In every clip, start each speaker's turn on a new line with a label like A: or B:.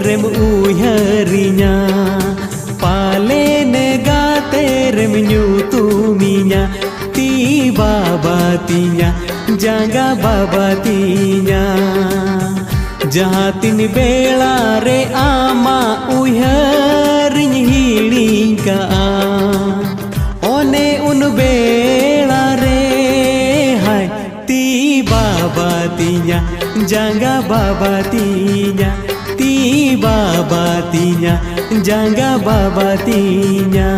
A: rem uyharinya palene gate rem nyutuminya ti babatinya jaga babatinya jahatin bela re ama uyharinya hilingka one un bela re hai ti babatinya jaga babatinya ti babatinya jaga babatinya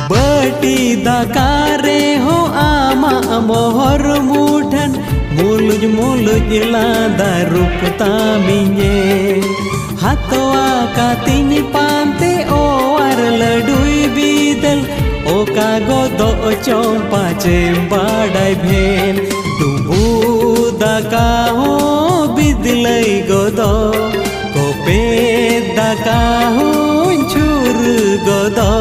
A: बटी दकारे हो आमा मोहर मुठन मुलुज मुलुज लादा रूपता मिnye हतवा कातिन पांते O R लडुई बीदल ओ कागो दो चौपा चेम्बाडाई भेल तुबू दका हो बिदलई गोदो कोपे दका हो छुर गोदो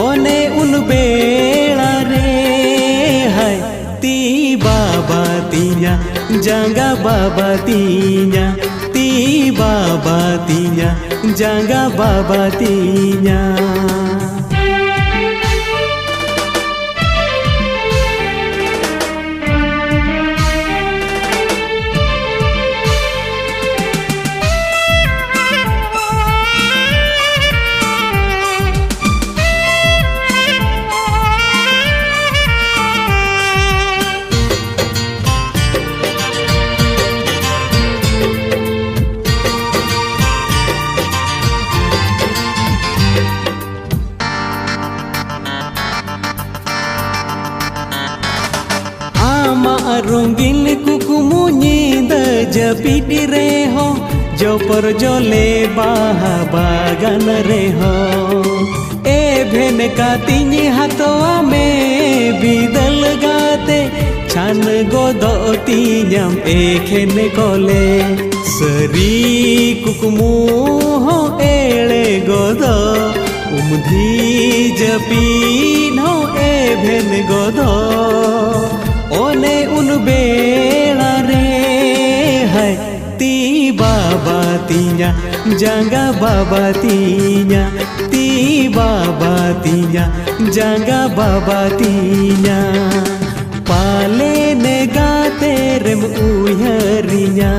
A: ओने उन बेला रे हाय ती babatinya jaga babatinya ti babatinya jaga babatinya रंगीन कुकुमु नींद जपीटी रे हो जो पर जोले बाहा बागान रे हो ए भेन का तीनी हाथवा में बिदल गाते छान गोदो तीनम एखेन कोले सरी कुकुमु हो एले गोदो उमधी जपीन हो ए भेन गोदो ओने उन बेला रे है ती babatinya jaga babatinya ti babatinya jaga babatinya pale negate rem uyharinya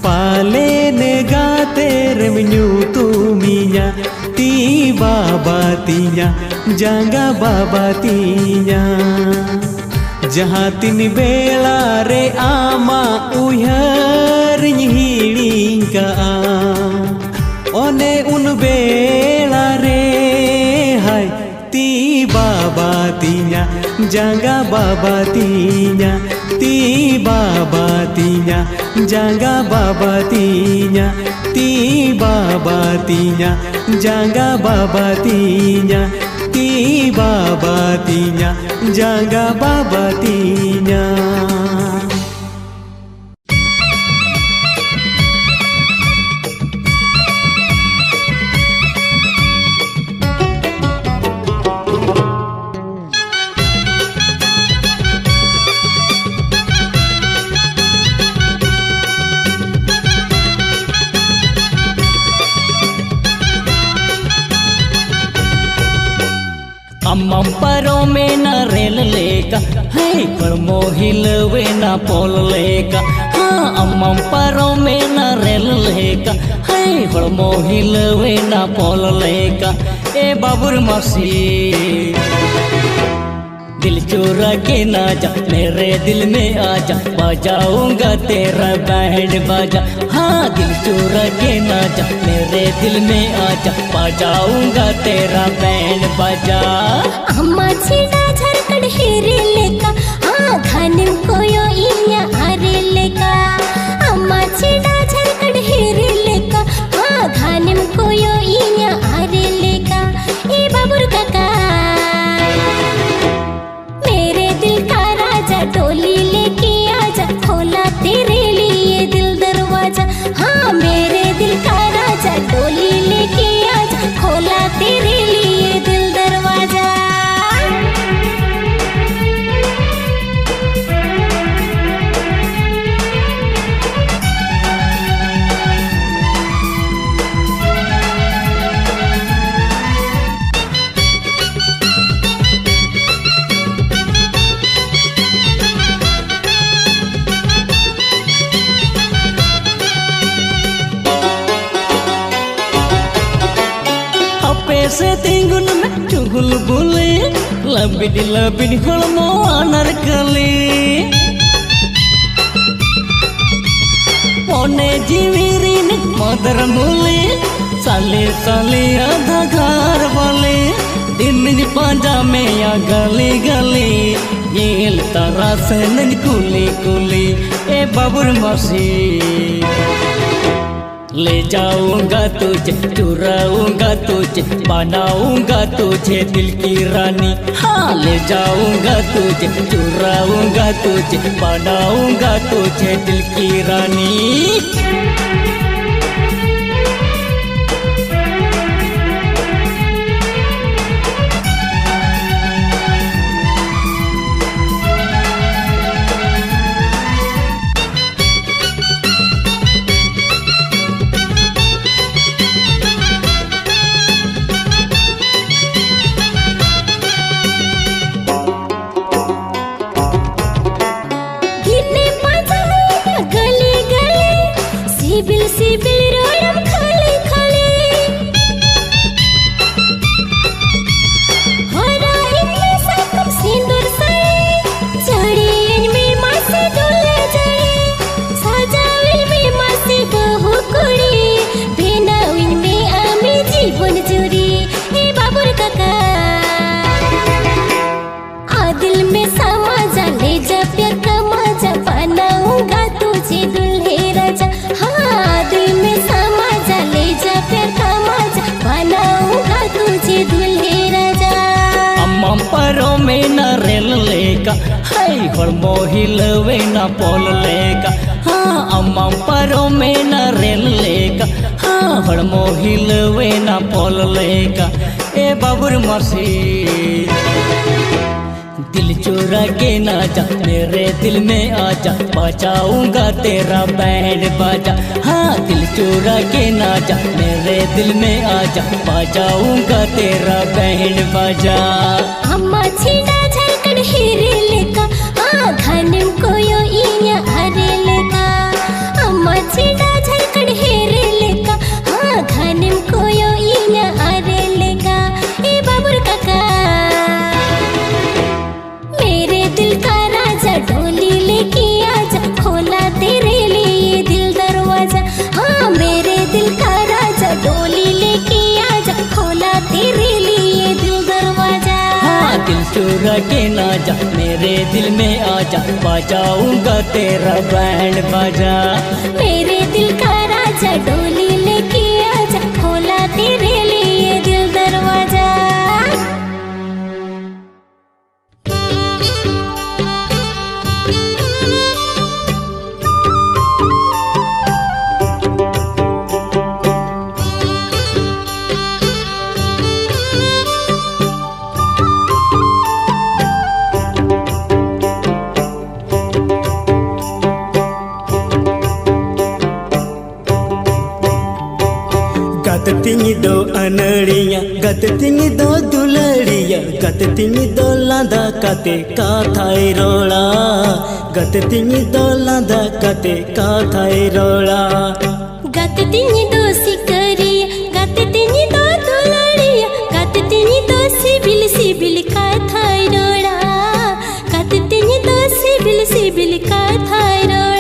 A: pale negate rem nyutuminya ti babatinya jaga babatinya jahatin bela re ama uyharinya hilingka one un bela re hai ti babatinya jaga babatinya ti babatinya jaga babatinya ti babatinya jaga babatinya ti babatinya jaga babatinya
B: अम्मम परो में न rail लेका है कड़मो हिलवे न पोल लेका हाँ अम्मम परो में न रेल लेका है कड़मो हिलवे न पोल लेका ए बाबुर मसी दिल चुरा के ना जा मेरे दिल में आ जा बजाऊंगा तेरा बैंड बाजा हाँ दिल चुरा के ना जा मेरे दिल में आ जा बजाऊंगा तेरा बैंड बाजा
C: अम्मा छीना झारखंड हेरे लेका हाँ खाने को यो
B: से तिंगुन में चुगुल बुले लबिड हड़मो अनारकली पने जीविरिन मदर मुले साले साले आधा घर वाले दिन पांजा में या गली गली येल तारा से नन कुली कुली ए बाबुर मसी ले जाऊंगा तुझे चुराऊंगा तुझे बनाऊंगा तुझे दिल की रानी हाँ ले जाऊंगा तुझे चुराऊंगा तुझे बनाऊंगा तुझे दिल की रानी
C: सिबिल रोडम खाली खाली हरा इनमें साकम सिंदूर साए चढ़ी इनमें मासे डोले जाए सजाविल में मासे बहु कुड़ी बेनाविल में आमी जीवन जुड़ी हे बाबुर काका आदिल में समा जा ले जा प्यार का मजा बनाऊंगा तुझे दुल्हे राजा हाँ दिल में समा जा ले जा प्यार का मजा बनाऊंगा तुझे दुल्हे राजा
B: अम्मा परो में न रेल लेका हाय हड़मो हिलवे न पोल लेका हाँ अम्मा परो में न रेल लेका हाँ हड़मो हिलवे न पोल लेका ए बाबुर मसी दिल चुरा के ना जा मेरे दिल में आजा बजाऊंगा तेरा बैंड बाजा हाँ दिल चुरा के ना जा मेरे दिल में आजा बजाऊंगा तेरा बैंड बाजा
C: अम्मा छीना झलकन हेरे लेका हाँ घनम कोयो इया हरे लेका अम्मा छीना झलकन हेरे लेका हाँ घनम कोयो इया हरे लेका ए बाबुर काका मेरे दिल का राजा डोली लेके आजा खोला तेरे लिए दिल दरवाजा हाँ मेरे दिल का राजा डोली लेके आजा खोला तेरे लिए दिल दरवाजा
B: हाँ दिल चुरा के ना जा मेरे दिल में आजा बजाऊंगा तेरा बैंड बाजा
C: मेरे दिल का राजा डोली लेके आजा खोला तेरे लिए दिल दरवाजा
A: गततिंगी दो अनड़िया गततिंगी दो दुलड़िया गततिंगी दो लांदा कते का थाई रोड़ा गततिंगी दो लांदा कते का थाई रोड़ा
C: गततिंगी दो सिकरिया गततिंगी दो दुलड़िया गततिंगी दो सिबिल सिबिल का थाई रोड़ा गततिंगी दो सिबिल सिबिल का थाई रोड़ा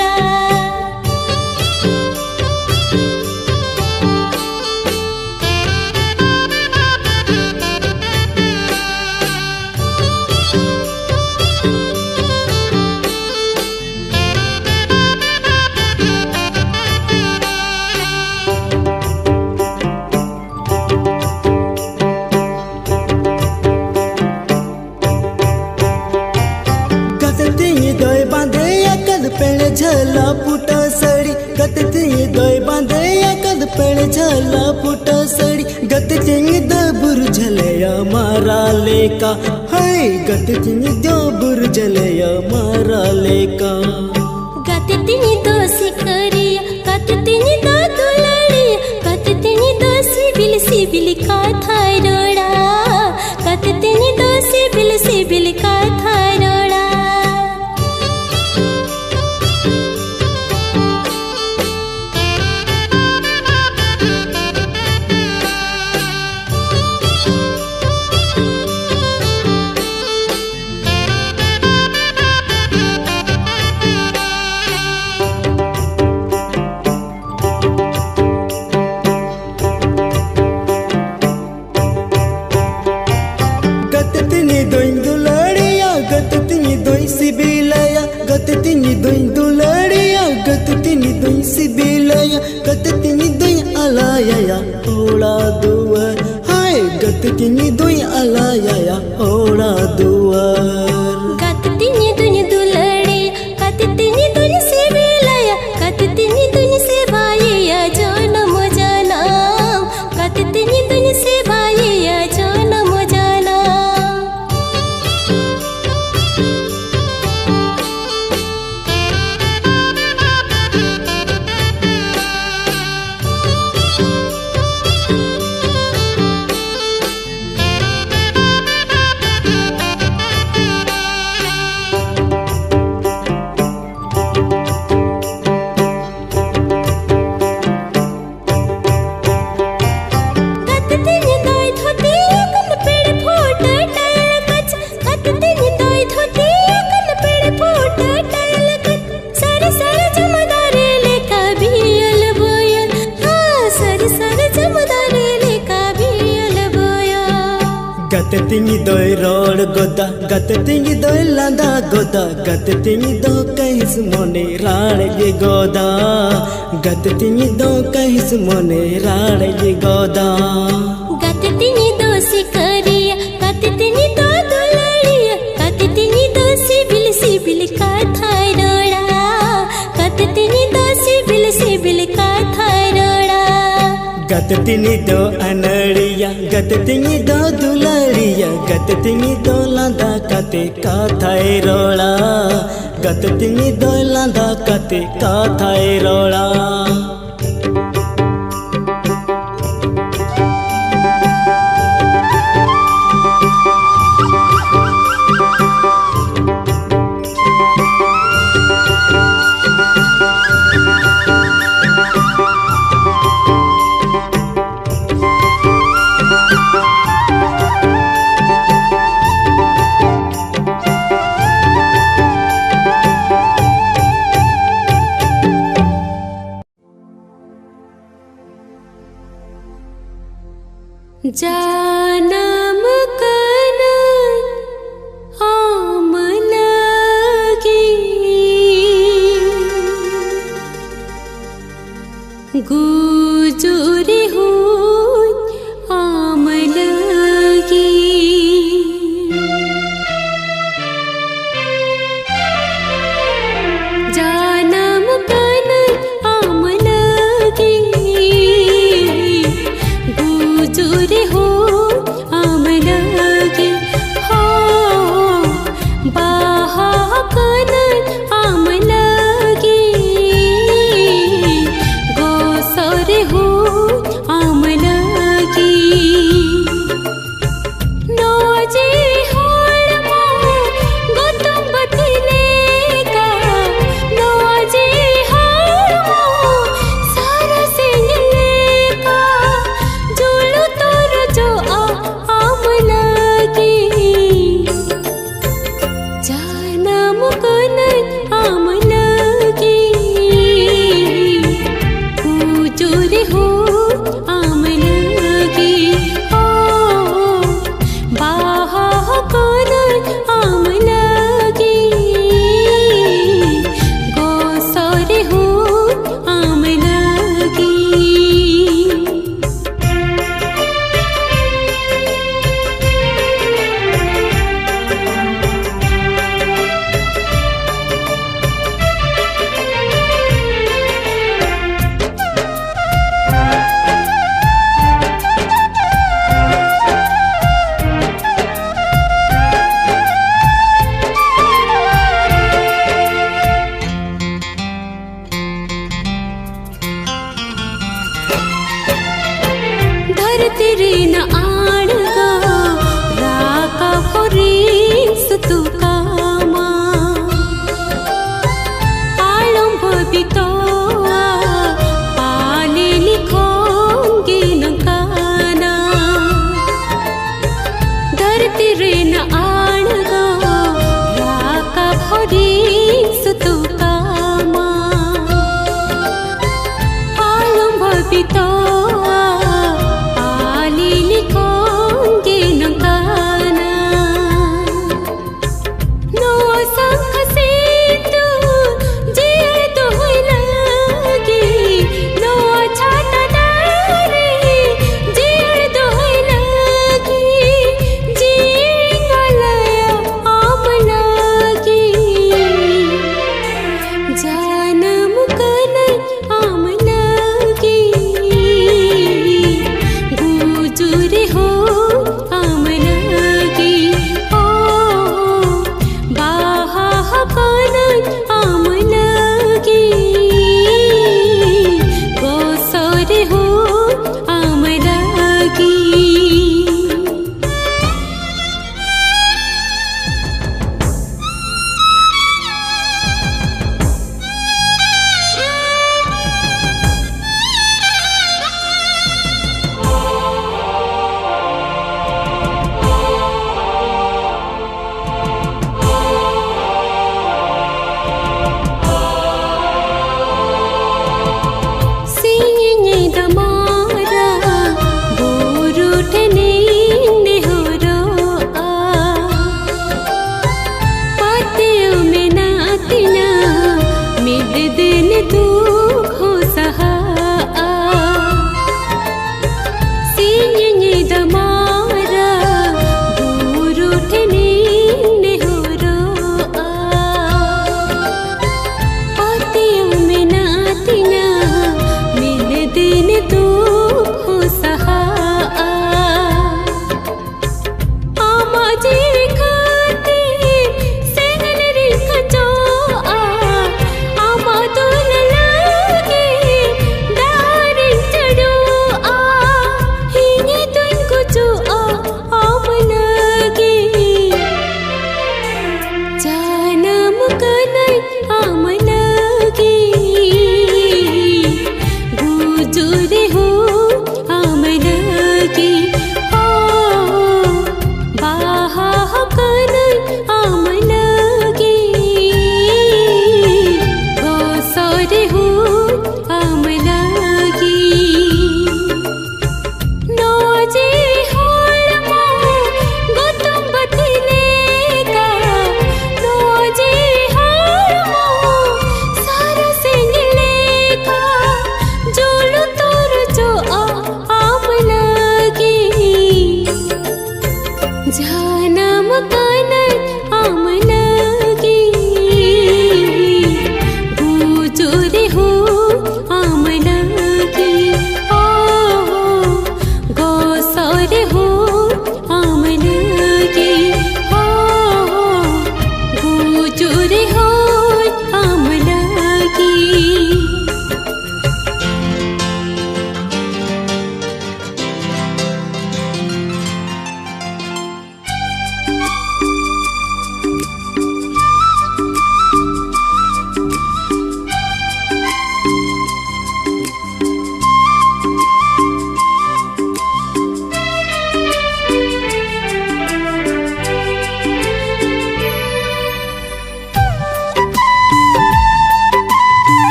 A: झला पुटा सड़ी गततिंगी दोय बांधे या कद पेड़ झला पुटा सड़ी गततिंगी दो बुरझलया मारा लेका हाय गततिंगी दो बुरझलया मारा लेका
C: गततिंगी दो सिकरिया गततिंगी दो दुलड़िया गततिंगी दो सिबिल सिबिल का थाई रोड़ा गततिंगी दो सिबिल सिबिल का थाई रोड़ा
A: तिनी दोई दुलड़िया गत तिनी दोई सिबिलया गत तिनी दोई अलाया ओड़ा दुआर हाय गत तिनी दोई अलाया ओड़ा दुआर
C: गत तिनी दुनी दुलड़े गत तिनी दुनी सिबिलया गत तिनी दुनी सेवाया जनम जनम गत तिनी दुनी सेवाया जनम जनम
A: गत तिनी दोई रोड गोदा गत तिनी दोई लांदा गोदा गत तिनी दो कहिस मोने राण ये गोदा गत तिनी दो कहिस मोने राण ये गोदा
C: गत तिनी दो सिकरिया गत तिनी दो दुलड़िया गत तिनी दो सिबिल सिबिल का थाय रोड़ा गत तिनी दो सिबिल सिबिल का थाय रोड़ा
A: गत तिनी दो अनड़िया गत तिनी दो दुलड़िया गत तिनी दो लांदा कते का थाय रोड़ा गत तिनी दो लांदा कते का थाय रोड़ा
C: जानम कनन आम लगी गुजुरी हुई आम लगी जानम कनन आम लगी गुजुरी हो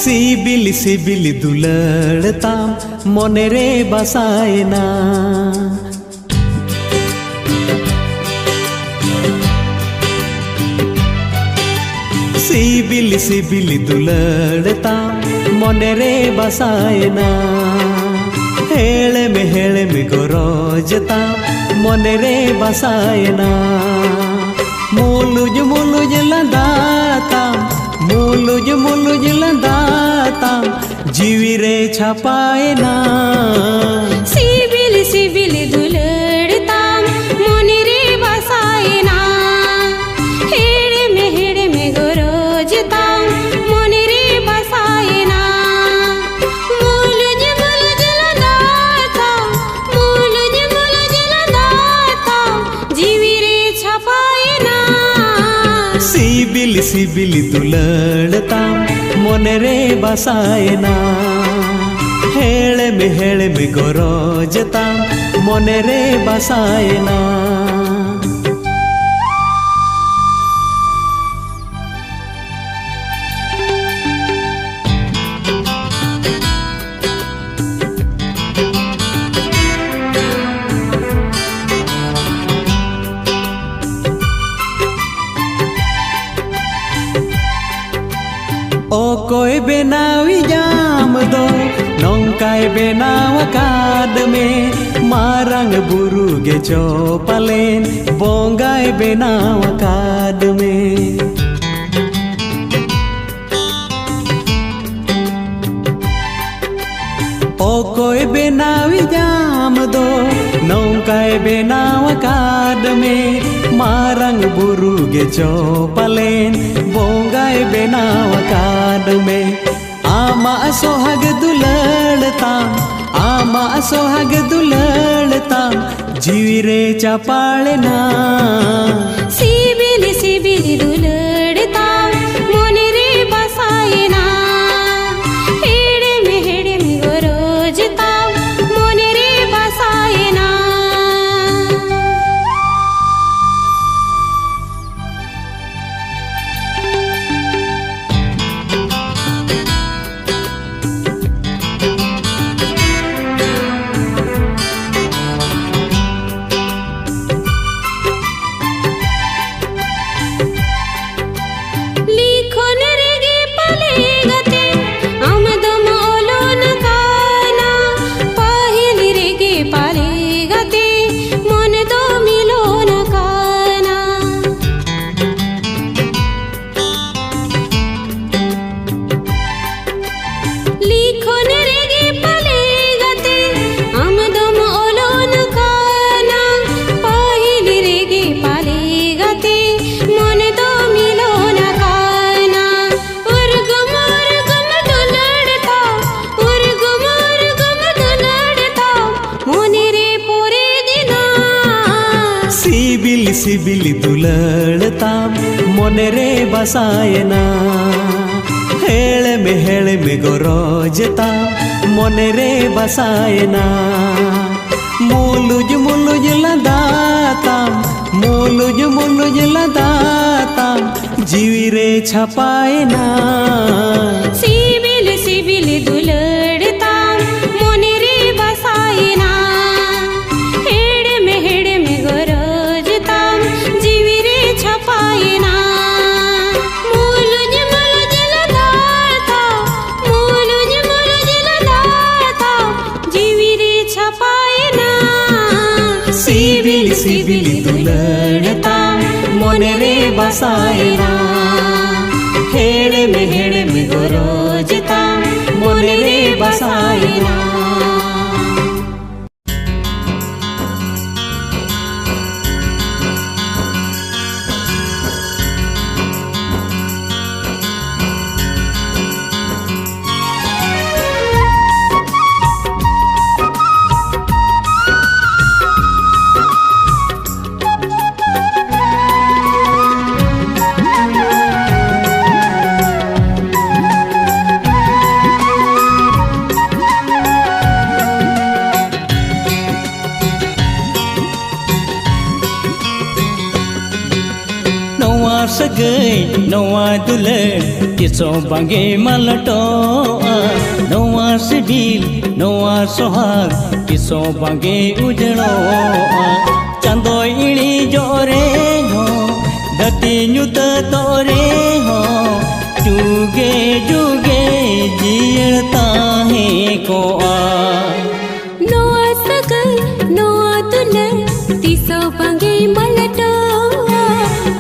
A: सिबिल सिबिल दुलड़ताम मोने रे बसायना सिबिल सिबिल दुलड़ताम मोने रे बसायना हेले में गोरोजताम मोने रे बसायना मुलुज मुलुज लंदाताम मुलुज मुलुज लंदाताम जीवी रे छपायना
C: सिबिल सिबिल दुलड़ताम मोने रे बसायना हेड़े में गोरोजताम मोने रे बसायना मुलुज मुलुज लंदाताम मुलुज मुलुज लंदाताम जीवी रे छपायना
A: सिबिल सिबिल दुलड़ताम मोने रे बसायना हेले में गोरोजताम मोने रे बसायना ओ कोई बेनावी जाम दो नौकाय बेनाव काद में मारंग बुरु गे चौपलेन बोंगाय बेनाव काद में ओ कोई बेनावी जाम दो नौकाय बेनाव काद में मारंग बुरु गे चौपलेन बोंगाय बेनाव काद में आमा सोहाग दुलड़ताम आमा सोहाग दुलड़ताम जीवी रे चपाड़ना
C: सिबिल सिबिल दुलड़ताम मोने रे बसायना हेड़े में गोरोजताम मोने रे बसायना
A: सिबिल दुलड़ताम मोने रे बसायना हेले में गोरोजताम मोने रे बसायना मुलुज मुलुज लंदाताम मुलुज मुलुज लंदाताम जीवी रे छपायना
C: सिबिल सिबिल दुलड़ताम मोने रे बसायना हेड़े में गोरोजताम जीवी रे छपायना मुलुज मुलुज लंदाताम मुलुज मुलुज लंदाताम जीवी रे छपायना
A: सिबिल सिबिल दुलड़ताम मोने रे बसायना हेड़े में गोरोजताम मोने रे बसायना
B: सगई नवा दुलड़ तिसों बांगे मलटोआ नवा सिबिल नवा सोहाग तिसों बांगे उजड़ोआ चांदो इड़ी जोरे हो धरती ᱧᱩᱛ तोरे हो जुगे जुगे जियड़ता है कोआ
C: नोआ सगल नोआ दुल्हन तिसो बांगे मलटोआ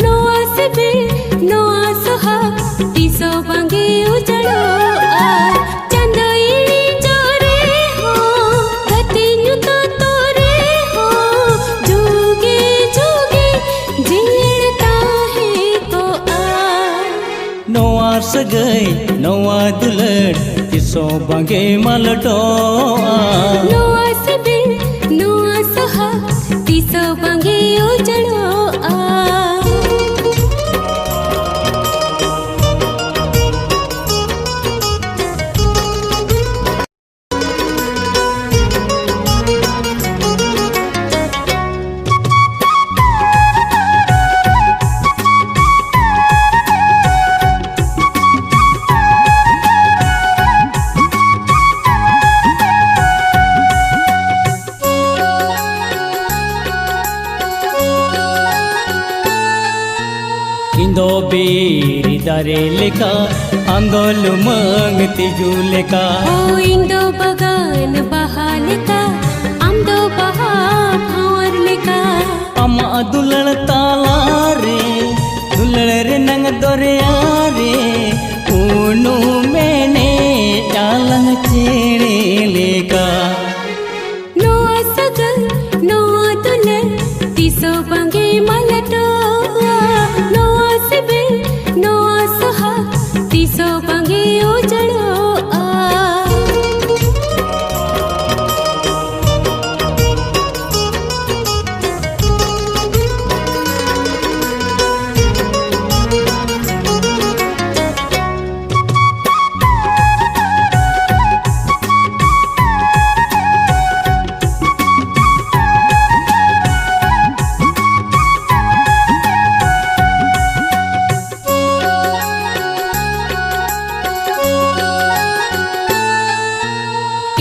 C: नोआ सिबिल नोआ सोहाग तिसो बांगे उजड़ोआ चांदो इड़ी जोरे हो धरती ᱧᱩᱛ तोरे हो जुगे जुगे जियड़ता है कोआ
B: नवा सगई नवा दुलड़ तिसों बांगे मलटोआ
C: नोआ सिबिल नोआ सोहाग तिसो बांगे उजड़ोआ
B: इंदो बेरी दारे लेका आंदोल मंग तिजू लेका
C: ओ इंदो बगान बहा लेका आमदो बहा भावर लेका
B: अमा दुलड़ ताला रे दुलड़ रे नंग दोरिया रे ऊनु मैंने चालंग चेड़े लेका
C: नोआ सगल नोआ दुल्हन तिसो बांगे मलटोआ नोआ सिबिल नोआ सोहाग तिसो बांगे उजड़ोआ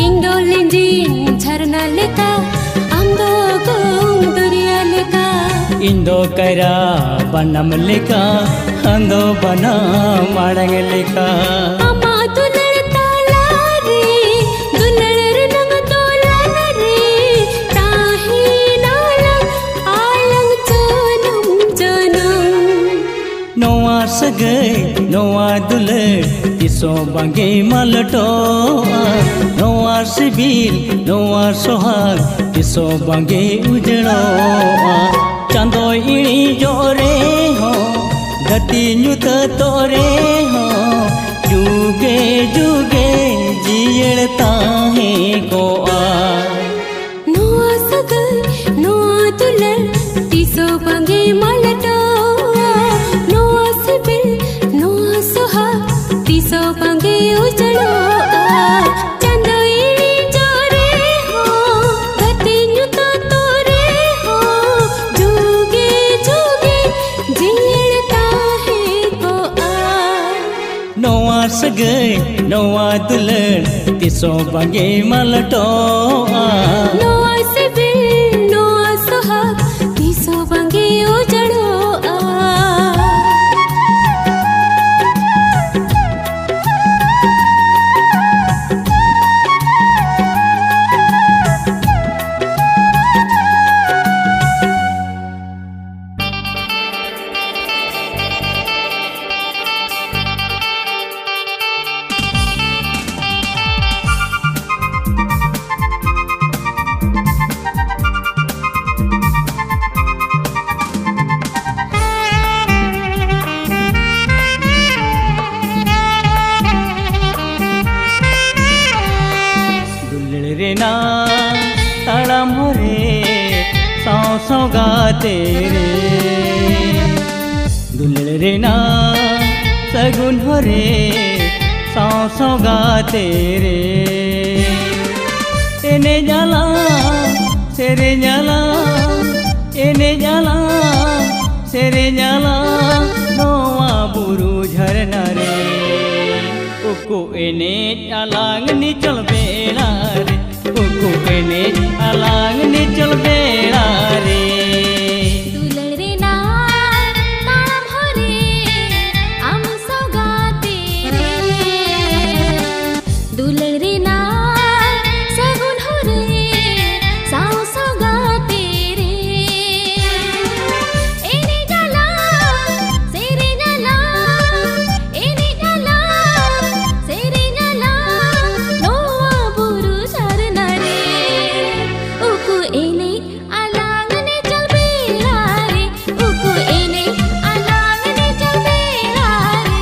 C: इंदो लिंजिन झरना लेका आमदो गोंग दरिया लेका
B: इंदो करा बनम लेका अंदो बना माड़ंग लेका
C: अमा दुलड़ ताला रे दुलड़ रे नंग तोलन रे ताही नालंग आलंग जनम जनम
B: नवा सगई नवा दुलड़ तिसों बांगे मलटोआ नवा सिबिल नवा सोहाग तिसों बांगे उजड़ोआ चांदो इड़ी जोरे हो धरती ᱧᱩᱛ तोरे हो जुगे जुगे जियड़ता है कोआ
C: नोआ सगल नोआ दुलड़ तिसो बांगे मलटोआ नोआ सिबिल नोआ सोहाग तिसो बांगे उजड़ोआ चांदो इड़ी जोरे हो धरती ᱧᱩᱛ तोरे हो जुगे जुगे जियड़ता है कोआ
B: नवा सगई नवा दुलड़ तिसों बांगे मलटोआ
C: नोआ सिबिल नोआ सोहाग तिसो बांगे उजड़ोआ
B: ना ताड़म रे सौ सौ गाते रे दुल्हन रे ना सगुन हो रे सौ सौ गाते रे एने जाला सेरे जाला एने जाला सेरे जाला नोआ बुरु झरना रे एनेज आलांग निचल बेड़ा रे उकु एनेज आलांग निचल बेड़ा रे
C: दुलड़ रे ना ताड़म हरे आम सौगाते रे दुलड़ रे ना सगुन हरे साव सौगाते रे एने जाला सेरे जाला एने जाला सेरे जाला नोआ बुरु झरना रे उकु एने आलांग ने चल बेड़ा रे उकु एने आलांग ने चल बेड़ा रे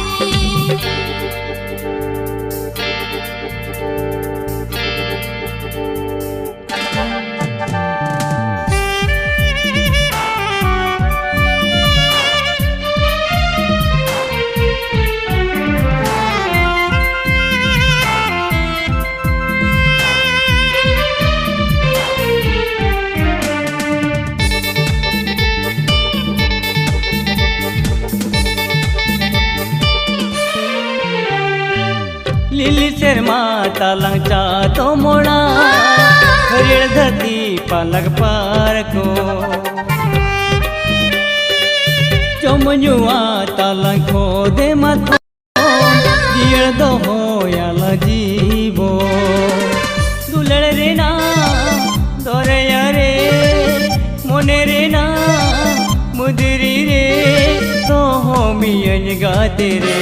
B: लिली शर्मा तालंग चा तो मोड़ा रेड़ धरती पालक पार को चमजुआ तालंग खो दे मत जीड़ दो हो याला जीवो दुलड़ रे ना दोरे यारे मोने रे ना मुदरी रे तो हो मियन गाते रे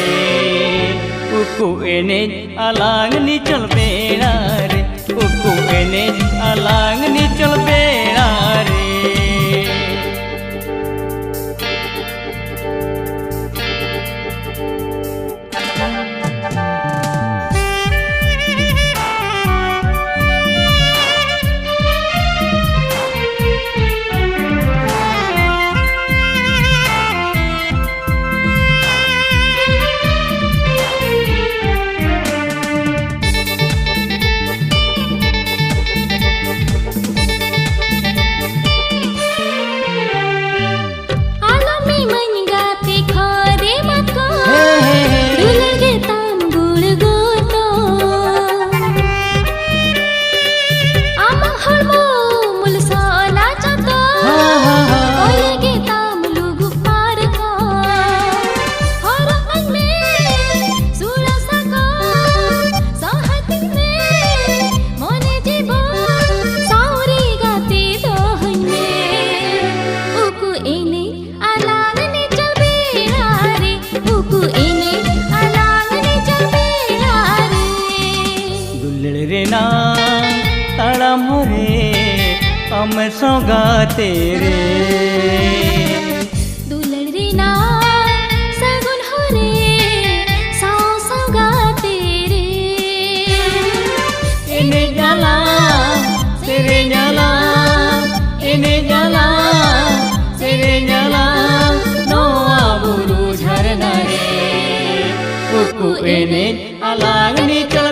B: उकु एनेज आलांग निचल बेड़ा रे उकु एनेज आलांग निचल बेड़ा रे
C: आलमी मन गाते खरे मत को दुलड़ गे ताम गुड़ गोतो आम हळमो मुल सोना चतो ओले गे ताम लुगु पार को हर मन में सुरा सको सहति में मने जीवो सावरी गाते दोहने उकु एने आलांग ने चल बेड़ा रे उकु एने आलांग ने चल बेड़ा रे
B: दुलड़ रे ना ताड़म रे हम सौगाते रे
C: दुलड़ रे ना सगुन हरे साव सौगाते रे
B: एने जाला सेरे जाला एने जाला सेरे जाला नोआ बुरु झरना रे उकु एनेज आलांग निचल